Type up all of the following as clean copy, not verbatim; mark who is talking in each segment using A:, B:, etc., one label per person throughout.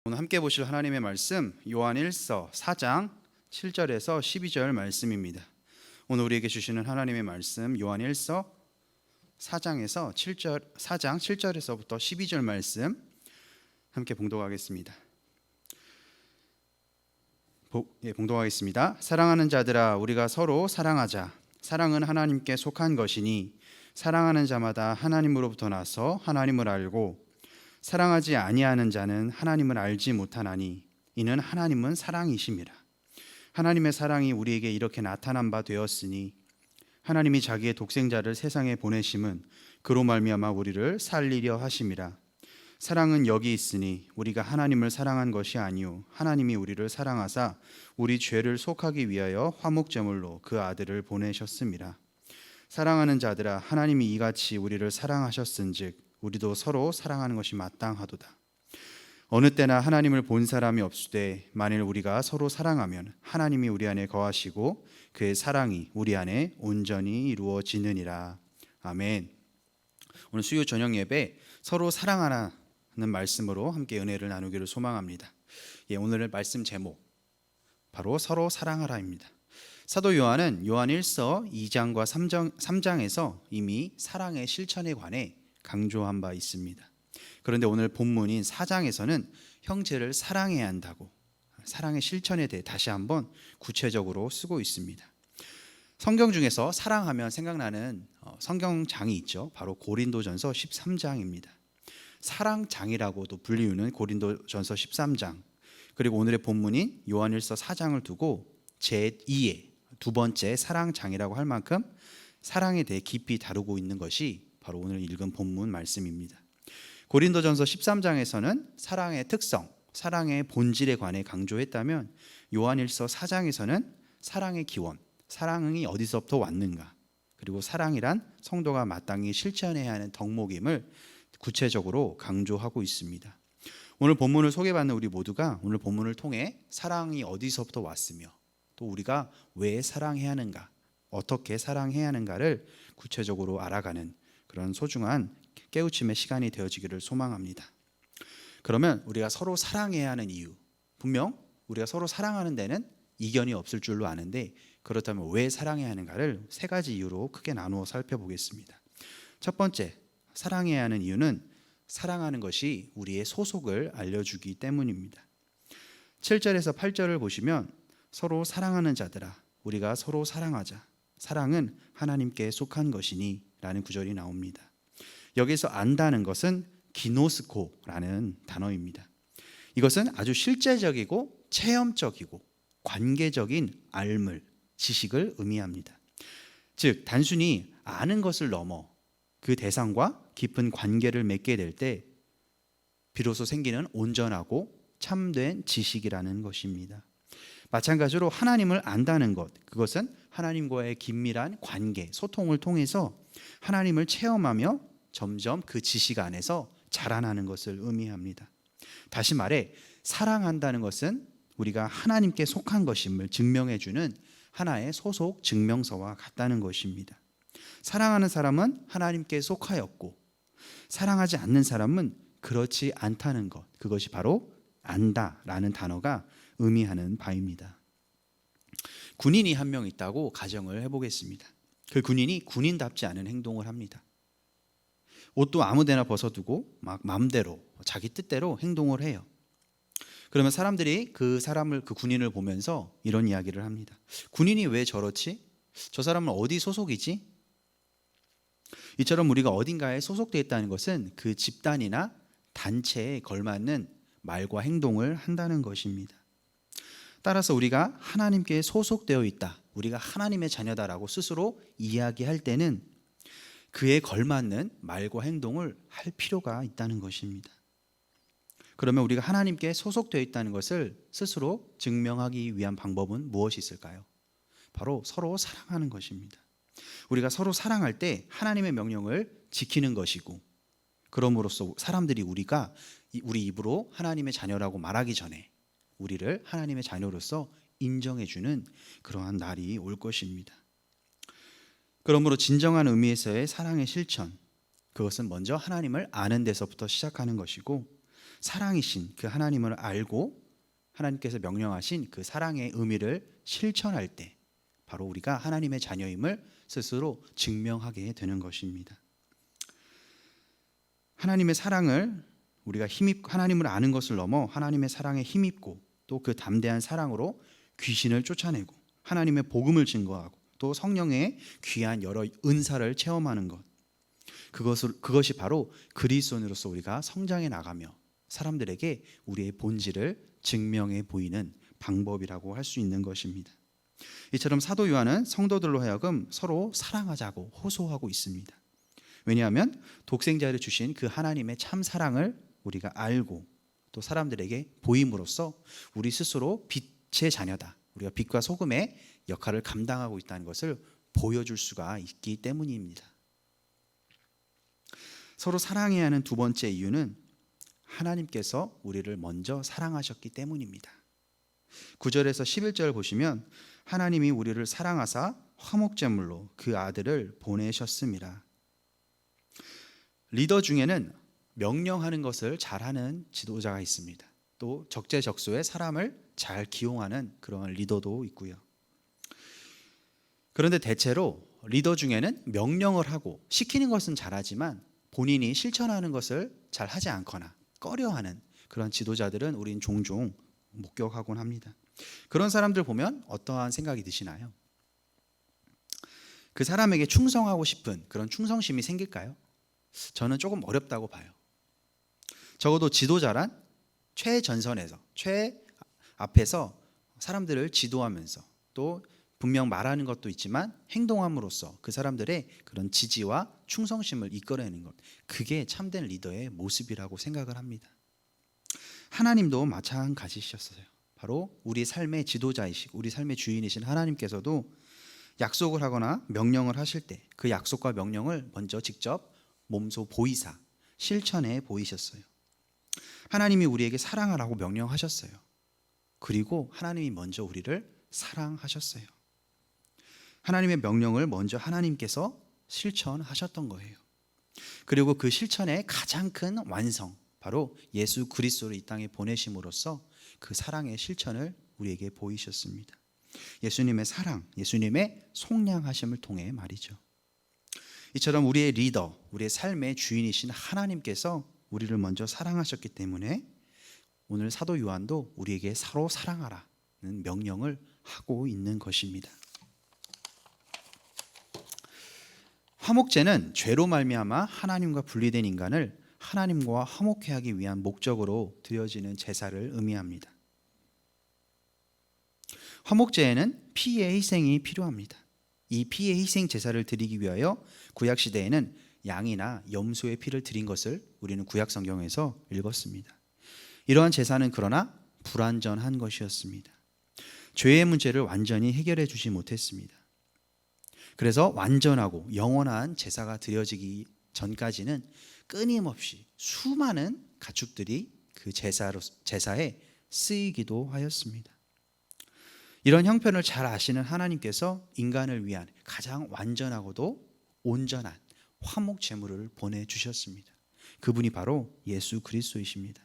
A: 오늘 함께 보실 하나님의 말씀 요한 1서 4장 7절에서 12절 말씀입니다. 오늘 우리에게 주시는 하나님의 말씀 요한 1서 4장에서 4장 7절에서부터 12절 말씀 함께 봉독하겠습니다. 봉독하겠습니다. 사랑하는 자들아, 우리가 서로 사랑하자. 사랑은 하나님께 속한 것이니 사랑하는 자마다 하나님으로부터 나서 하나님을 알고 사랑하지 아니하는 자는 하나님을 알지 못하나니 이는 하나님은 사랑이심이라. 하나님의 사랑이 우리에게 이렇게 나타난 바 되었으니 하나님이 자기의 독생자를 세상에 보내심은 그로 말미암아 우리를 살리려 하심이라. 사랑은 여기 있으니 우리가 하나님을 사랑한 것이 아니요 하나님이 우리를 사랑하사 우리 죄를 속하기 위하여 화목제물로 그 아들을 보내셨음이라. 사랑하는 자들아, 하나님이 이같이 우리를 사랑하셨은즉 우리도 서로 사랑하는 것이 마땅하도다. 어느 때나 하나님을 본 사람이 없으되 만일 우리가 서로 사랑하면 하나님이 우리 안에 거하시고 그의 사랑이 우리 안에 온전히 이루어지느니라. 아멘. 오늘 수요 저녁 예배 서로 사랑하라는 말씀으로 함께 은혜를 나누기를 소망합니다. 오늘의 말씀 제목 바로 서로 사랑하라입니다. 사도 요한은 요한 1서 2장과 3장에서 이미 사랑의 실천에 관해 강조한 바 있습니다. 그런데 오늘 본문인 4장에서는 형제를 사랑해야 한다고 사랑의 실천에 대해 다시 한번 구체적으로 쓰고 있습니다. 성경 중에서 사랑하면 생각나는 성경장이 있죠. 바로 고린도전서 13장입니다. 사랑장이라고도 불리우는 고린도전서 13장, 그리고 오늘의 본문인 요한일서 4장을 두고 제2의 두 번째 사랑장이라고 할 만큼 사랑에 대해 깊이 다루고 있는 것이 바로 오늘 읽은 본문 말씀입니다. 고린도전서 13장에서는 사랑의 특성, 사랑의 본질에 관해 강조했다면 요한일서 4장에서는 사랑의 기원, 사랑이 어디서부터 왔는가, 그리고 사랑이란 성도가 마땅히 실천해야 하는 덕목임을 구체적으로 강조하고 있습니다. 오늘 본문을 소개받는 우리 모두가 오늘 본문을 통해 사랑이 어디서부터 왔으며 또 우리가 왜 사랑해야 하는가, 어떻게 사랑해야 하는가를 구체적으로 알아가는 그런 소중한 깨우침의 시간이 되어지기를 소망합니다. 그러면 우리가 서로 사랑해야 하는 이유, 분명 우리가 서로 사랑하는 데는 이견이 없을 줄로 아는데 그렇다면 왜 사랑해야 하는가를 세 가지 이유로 크게 나누어 살펴보겠습니다. 첫 번째, 사랑해야 하는 이유는 사랑하는 것이 우리의 소속을 알려주기 때문입니다. 7절에서 8절을 보시면 서로 사랑하는 자들아, 우리가 서로 사랑하자. 사랑은 하나님께 속한 것이니 라는 구절이 나옵니다. 여기서 안다는 것은 기노스코라는 단어입니다. 이것은 아주 실제적이고 체험적이고 관계적인 알물, 지식을 의미합니다. 즉 단순히 아는 것을 넘어 그 대상과 깊은 관계를 맺게 될 때 비로소 생기는 온전하고 참된 지식이라는 것입니다. 마찬가지로 하나님을 안다는 것, 그것은 하나님과의 긴밀한 관계, 소통을 통해서 하나님을 체험하며 점점 그 지식 안에서 자라나는 것을 의미합니다. 다시 말해 사랑한다는 것은 우리가 하나님께 속한 것임을 증명해주는 하나의 소속 증명서와 같다는 것입니다. 사랑하는 사람은 하나님께 속하였고 사랑하지 않는 사람은 그렇지 않다는 것, 그것이 바로 안다라는 단어가 의미하는 바입니다. 군인이 한 명 있다고 가정을 해보겠습니다. 그 군인이 군인답지 않은 행동을 합니다. 옷도 아무데나 벗어두고 막 마음대로 자기 뜻대로 행동을 해요. 그러면 사람들이 그 군인을 보면서 이런 이야기를 합니다. 군인이 왜 저렇지? 저 사람은 어디 소속이지? 이처럼 우리가 어딘가에 소속되어 있다는 것은 그 집단이나 단체에 걸맞는 말과 행동을 한다는 것입니다. 따라서 우리가 하나님께 소속되어 있다, 우리가 하나님의 자녀다라고 스스로 이야기할 때는 그에 걸맞는 말과 행동을 할 필요가 있다는 것입니다. 그러면 우리가 하나님께 소속되어 있다는 것을 스스로 증명하기 위한 방법은 무엇이 있을까요? 바로 서로 사랑하는 것입니다. 우리가 서로 사랑할 때 하나님의 명령을 지키는 것이고, 그럼으로써 사람들이 우리 입으로 하나님의 자녀라고 말하기 전에 우리를 하나님의 자녀로서 인정해주는 그러한 날이 올 것입니다. 그러므로 진정한 의미에서의 사랑의 실천, 그것은 먼저 하나님을 아는 데서부터 시작하는 것이고 사랑이신 그 하나님을 알고 하나님께서 명령하신 그 사랑의 의미를 실천할 때 바로 우리가 하나님의 자녀임을 스스로 증명하게 되는 것입니다. 하나님의 사랑을 우리가 하나님을 아는 것을 넘어 하나님의 사랑에 힘입고 또 그 담대한 사랑으로 귀신을 쫓아내고 하나님의 복음을 증거하고 또 성령의 귀한 여러 은사를 체험하는 것, 그것이 바로 그리스도인으로서 우리가 성장해 나가며 사람들에게 우리의 본질을 증명해 보이는 방법이라고 할 수 있는 것입니다. 이처럼 사도 요한은 성도들로 하여금 서로 사랑하자고 호소하고 있습니다. 왜냐하면 독생자를 주신 그 하나님의 참 사랑을 우리가 알고 또 사람들에게 보임으로써 우리 스스로 빛의 자녀다, 우리가 빛과 소금의 역할을 감당하고 있다는 것을 보여줄 수가 있기 때문입니다. 서로 사랑해야 하는 두 번째 이유는 하나님께서 우리를 먼저 사랑하셨기 때문입니다. 9절에서 11절 보시면 하나님이 우리를 사랑하사 화목제물로 그 아들을 보내셨습니다. 리더 중에는 명령하는 것을 잘하는 지도자가 있습니다. 또 적재적소에 사람을 잘 기용하는 그런 리더도 있고요. 그런데 대체로 리더 중에는 명령을 하고 시키는 것은 잘하지만 본인이 실천하는 것을 잘 하지 않거나 꺼려하는 그런 지도자들은 우린 종종 목격하곤 합니다. 그런 사람들 보면 어떠한 생각이 드시나요? 그 사람에게 충성하고 싶은 그런 충성심이 생길까요? 저는 조금 어렵다고 봐요. 적어도 지도자란 최전선에서 최앞에서 사람들을 지도하면서 또 분명 말하는 것도 있지만 행동함으로써 그 사람들의 그런 지지와 충성심을 이끌어내는 것, 그게 참된 리더의 모습이라고 생각을 합니다. 하나님도 마찬가지셨어요. 바로 우리 삶의 지도자이시고 우리 삶의 주인이신 하나님께서도 약속을 하거나 명령을 하실 때 그 약속과 명령을 먼저 직접 몸소 보이사 실천해 보이셨어요. 하나님이 우리에게 사랑하라고 명령하셨어요. 그리고 하나님이 먼저 우리를 사랑하셨어요. 하나님의 명령을 먼저 하나님께서 실천하셨던 거예요. 그리고 그 실천의 가장 큰 완성, 바로 예수 그리스도를 이 땅에 보내심으로써 그 사랑의 실천을 우리에게 보이셨습니다. 예수님의 사랑, 예수님의 속량하심을 통해 말이죠. 이처럼 우리의 리더, 우리의 삶의 주인이신 하나님께서 우리를 먼저 사랑하셨기 때문에 오늘 사도 요한도 우리에게 서로 사랑하라는 명령을 하고 있는 것입니다. 화목제는 죄로 말미암아 하나님과 분리된 인간을 하나님과 화목케 하기 위한 목적으로 드려지는 제사를 의미합니다. 화목제에는 피의 희생이 필요합니다. 이 피의 희생 제사를 드리기 위하여 구약 시대에는 양이나 염소의 피를 드린 것을 우리는 구약 성경에서 읽었습니다. 이러한 제사는 그러나 불완전한 것이었습니다. 죄의 문제를 완전히 해결해 주지 못했습니다. 그래서 완전하고 영원한 제사가 드려지기 전까지는 끊임없이 수많은 가축들이 그 제사에 쓰이기도 하였습니다. 이런 형편을 잘 아시는 하나님께서 인간을 위한 가장 완전하고도 온전한 화목 제물을 보내주셨습니다. 그분이 바로 예수 그리스도이십니다.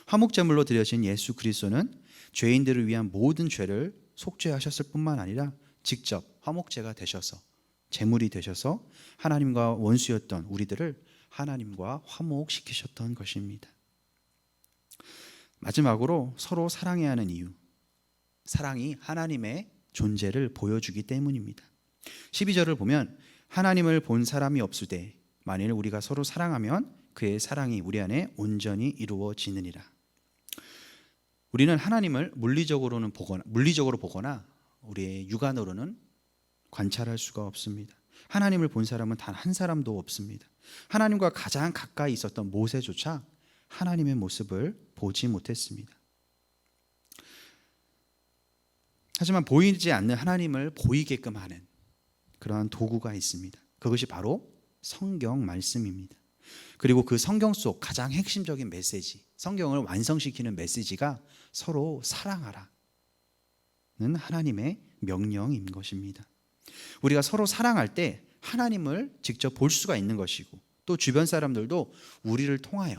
A: 화목 제물로 드려진 예수 그리스도는 죄인들을 위한 모든 죄를 속죄하셨을 뿐만 아니라 직접 화목제가 되셔서 제물이 되셔서 하나님과 원수였던 우리들을 하나님과 화목시키셨던 것입니다. 마지막으로 서로 사랑해야 하는 이유, 사랑이 하나님의 존재를 보여주기 때문입니다. 12절을 보면 하나님을 본 사람이 없으되 만일 우리가 서로 사랑하면 그의 사랑이 우리 안에 온전히 이루어지느니라. 우리는 하나님을 물리적으로 보거나 우리의 육안으로는 관찰할 수가 없습니다. 하나님을 본 사람은 단 한 사람도 없습니다. 하나님과 가장 가까이 있었던 모세조차 하나님의 모습을 보지 못했습니다. 하지만 보이지 않는 하나님을 보이게끔 하는 그러한 도구가 있습니다. 그것이 바로 성경 말씀입니다. 그리고 그 성경 속 가장 핵심적인 메시지, 성경을 완성시키는 메시지가 서로 사랑하라는 하나님의 명령인 것입니다. 우리가 서로 사랑할 때 하나님을 직접 볼 수가 있는 것이고 또 주변 사람들도 우리를 통하여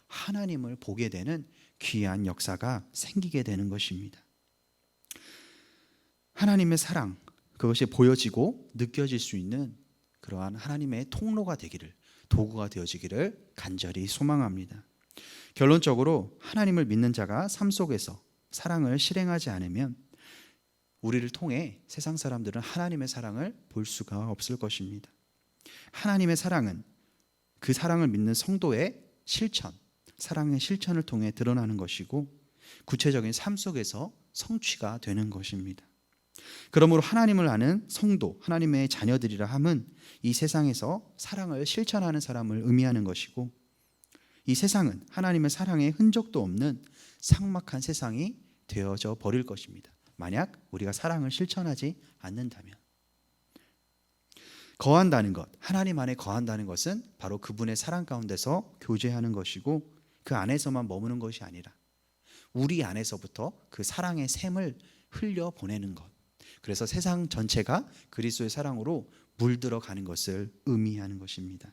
A: 하나님을 보게 되는 귀한 역사가 생기게 되는 것입니다. 하나님의 사랑, 그것이 보여지고 느껴질 수 있는 그러한 하나님의 통로가 되기를, 도구가 되어지기를 간절히 소망합니다. 결론적으로 하나님을 믿는 자가 삶 속에서 사랑을 실행하지 않으면 우리를 통해 세상 사람들은 하나님의 사랑을 볼 수가 없을 것입니다. 하나님의 사랑은 그 사랑을 믿는 성도의 실천, 사랑의 실천을 통해 드러나는 것이고 구체적인 삶 속에서 성취가 되는 것입니다. 그러므로 하나님을 아는 성도, 하나님의 자녀들이라 함은 이 세상에서 사랑을 실천하는 사람을 의미하는 것이고, 이 세상은 하나님의 사랑의 흔적도 없는 삭막한 세상이 되어져 버릴 것입니다. 만약 우리가 사랑을 실천하지 않는다면. 거한다는 것, 하나님 안에 거한다는 것은 바로 그분의 사랑 가운데서 교제하는 것이고, 그 안에서만 머무는 것이 아니라 우리 안에서부터 그 사랑의 샘을 흘려보내는 것, 그래서 세상 전체가 그리스도의 사랑으로 물들어 가는 것을 의미하는 것입니다.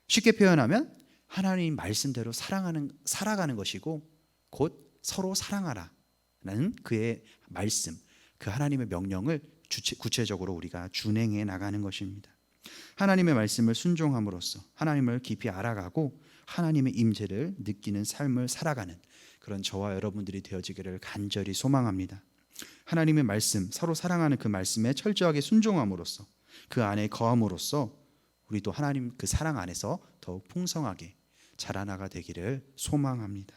A: 쉽게 표현하면 하나님 말씀대로 살아가는 것이고, 곧 서로 사랑하라는 그의 말씀, 그 하나님의 명령을 구체적으로 우리가 준행해 나가는 것입니다. 하나님의 말씀을 순종함으로써 하나님을 깊이 알아가고 하나님의 임재를 느끼는 삶을 살아가는 그런 저와 여러분들이 되어지기를 간절히 소망합니다. 하나님의 말씀, 서로 사랑하는 그 말씀에 철저하게 순종함으로써 그 안에 거함으로써 우리도 하나님 그 사랑 안에서 더욱 풍성하게 자라나가 되기를 소망합니다.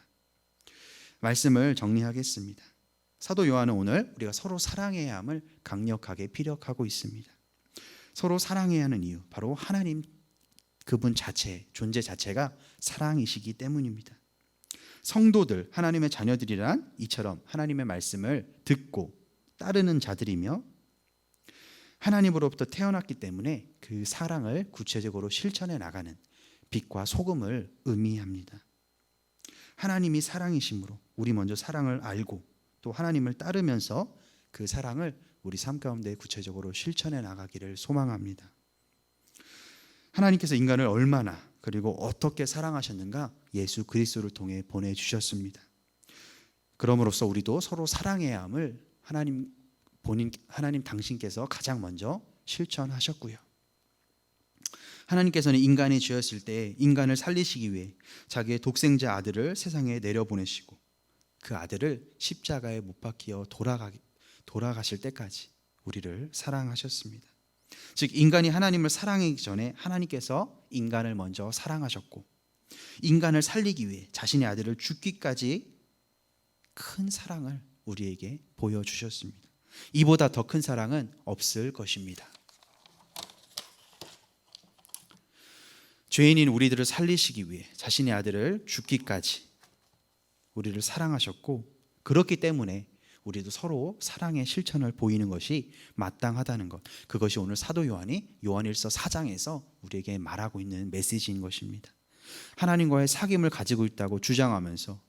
A: 말씀을 정리하겠습니다. 사도 요한은 오늘 우리가 서로 사랑해야 함을 강력하게 피력하고 있습니다. 서로 사랑해야 하는 이유, 바로 하나님 그분 자체, 존재 자체가 사랑이시기 때문입니다. 성도들, 하나님의 자녀들이란 이처럼 하나님의 말씀을 듣고 따르는 자들이며 하나님으로부터 태어났기 때문에 그 사랑을 구체적으로 실천해 나가는 빛과 소금을 의미합니다. 하나님이 사랑이시므로 우리 먼저 사랑을 알고 또 하나님을 따르면서 그 사랑을 우리 삶 가운데 구체적으로 실천해 나가기를 소망합니다. 하나님께서 인간을 얼마나 그리고 어떻게 사랑하셨는가 예수 그리스도를 통해 보내주셨습니다. 그럼으로써 우리도 서로 사랑해야 함을 하나님 당신께서 가장 먼저 실천하셨고요. 하나님께서는 인간이 죄였을 때 인간을 살리시기 위해 자기의 독생자 아들을 세상에 내려보내시고 그 아들을 십자가에 못 박혀 돌아가실 때까지 우리를 사랑하셨습니다. 즉 인간이 하나님을 사랑하기 전에 하나님께서 인간을 먼저 사랑하셨고 인간을 살리기 위해 자신의 아들을 죽기까지 큰 사랑을 우리에게 보여주셨습니다. 이보다 더 큰 사랑은 없을 것입니다. 죄인인 우리들을 살리시기 위해 자신의 아들을 죽기까지 우리를 사랑하셨고, 그렇기 때문에 우리도 서로 사랑의 실천을 보이는 것이 마땅하다는 것, 그것이 오늘 사도 요한이 요한일서 4장에서 우리에게 말하고 있는 메시지인 것입니다. 하나님과의 사귐을 가지고 있다고 주장하면서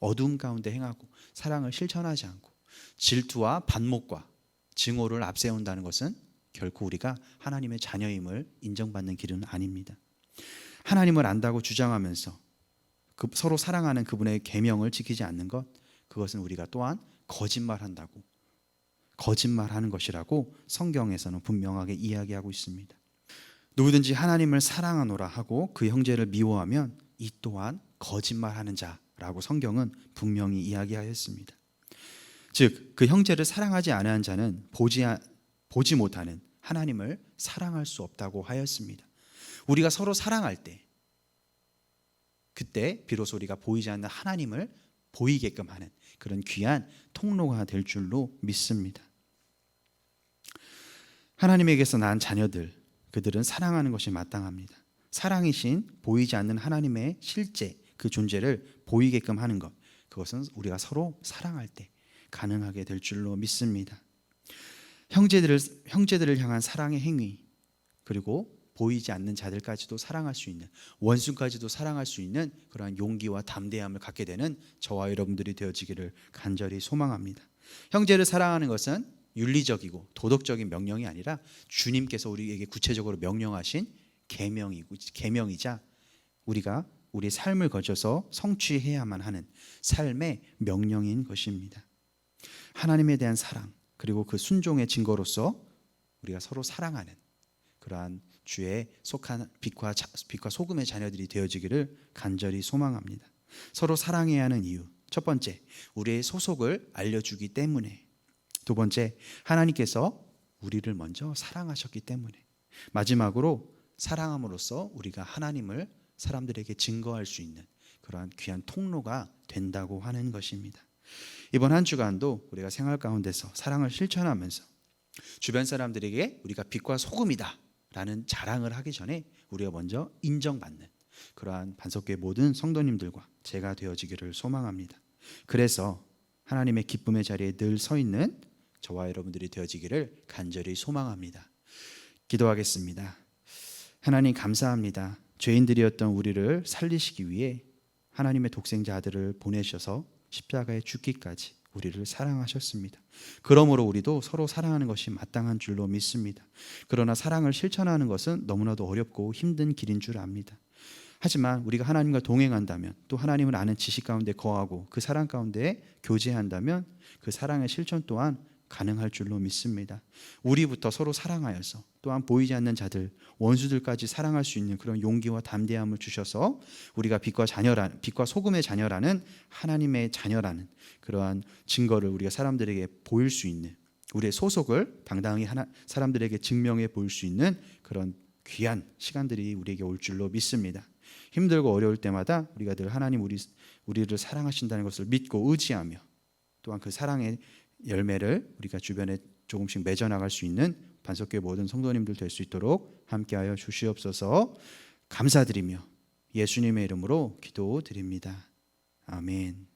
A: 어두움 가운데 행하고 사랑을 실천하지 않고 질투와 반목과 증오를 앞세운다는 것은 결코 우리가 하나님의 자녀임을 인정받는 길은 아닙니다. 하나님을 안다고 주장하면서 서로 사랑하는 그분의 계명을 지키지 않는 것, 그것은 우리가 또한 거짓말한다고, 거짓말하는 것이라고 성경에서는 분명하게 이야기하고 있습니다. 누구든지 하나님을 사랑하노라 하고 그 형제를 미워하면 이 또한 거짓말하는 자라고 성경은 분명히 이야기하였습니다. 즉 그 형제를 사랑하지 아니하는 자는 보지 못하는 하나님을 사랑할 수 없다고 하였습니다. 우리가 서로 사랑할 때 그때 비로소 우리가 보이지 않는 하나님을 보이게끔 하는 그런 귀한 통로가 될 줄로 믿습니다. 하나님에게서 난 자녀들, 그들은 사랑하는 것이 마땅합니다. 사랑이신 보이지 않는 하나님의 실제 그 존재를 보이게끔 하는 것, 그것은 우리가 서로 사랑할 때 가능하게 될 줄로 믿습니다. 형제들을 향한 사랑의 행위, 그리고 보이지 않는 자들까지도 사랑할 수 있는, 원수까지도 사랑할 수 있는 그러한 용기와 담대함을 갖게 되는 저와 여러분들이 되어지기를 간절히 소망합니다. 형제를 사랑하는 것은 윤리적이고 도덕적인 명령이 아니라 주님께서 우리에게 구체적으로 명령하신 계명이자 우리가 우리 삶을 거쳐서 성취해야만 하는 삶의 명령인 것입니다. 하나님에 대한 사랑, 그리고 그 순종의 증거로서 우리가 서로 사랑하는 그러한 주에 속한 빛과 소금의 자녀들이 되어지기를 간절히 소망합니다. 서로 사랑해야 하는 이유, 첫 번째, 우리의 소속을 알려주기 때문에. 두 번째, 하나님께서 우리를 먼저 사랑하셨기 때문에. 마지막으로 사랑함으로써 우리가 하나님을 사람들에게 증거할 수 있는 그러한 귀한 통로가 된다고 하는 것입니다. 이번 한 주간도 우리가 생활 가운데서 사랑을 실천하면서 주변 사람들에게 우리가 빛과 소금이다 라는 자랑을 하기 전에 우리가 먼저 인정받는 그러한 반석교회 모든 성도님들과 제가 되어지기를 소망합니다. 그래서 하나님의 기쁨의 자리에 늘 서 있는 저와 여러분들이 되어지기를 간절히 소망합니다. 기도하겠습니다. 하나님 감사합니다. 죄인들이었던 우리를 살리시기 위해 하나님의 독생자 아들을 보내셔서 십자가에 죽기까지 우리를 사랑하셨습니다. 그러므로 우리도 서로 사랑하는 것이 마땅한 줄로 믿습니다. 그러나 사랑을 실천하는 것은 너무나도 어렵고 힘든 길인 줄 압니다. 하지만 우리가 하나님과 동행한다면, 또 하나님을 아는 지식 가운데 거하고 그 사랑 가운데 교제한다면 그 사랑의 실천 또한 가능할 줄로 믿습니다. 우리부터 서로 사랑하여서 또한 보이지 않는 자들, 원수들까지 사랑할 수 있는 그런 용기와 담대함을 주셔서 우리가 빛과 소금의 자녀라는 하나님의 자녀라는 그러한 증거를 우리가 사람들에게 보일 수 있는, 우리의 소속을 당당히 사람들에게 증명해 보일 수 있는 그런 귀한 시간들이 우리에게 올 줄로 믿습니다. 힘들고 어려울 때마다 우리가 늘 하나님 우리를 사랑하신다는 것을 믿고 의지하며 또한 그 사랑의 열매를 우리가 주변에 조금씩 맺어 나갈 수 있는 반석교회 모든 성도님들 될 수 있도록 함께하여 주시옵소서. 감사드리며 예수님의 이름으로 기도드립니다. 아멘.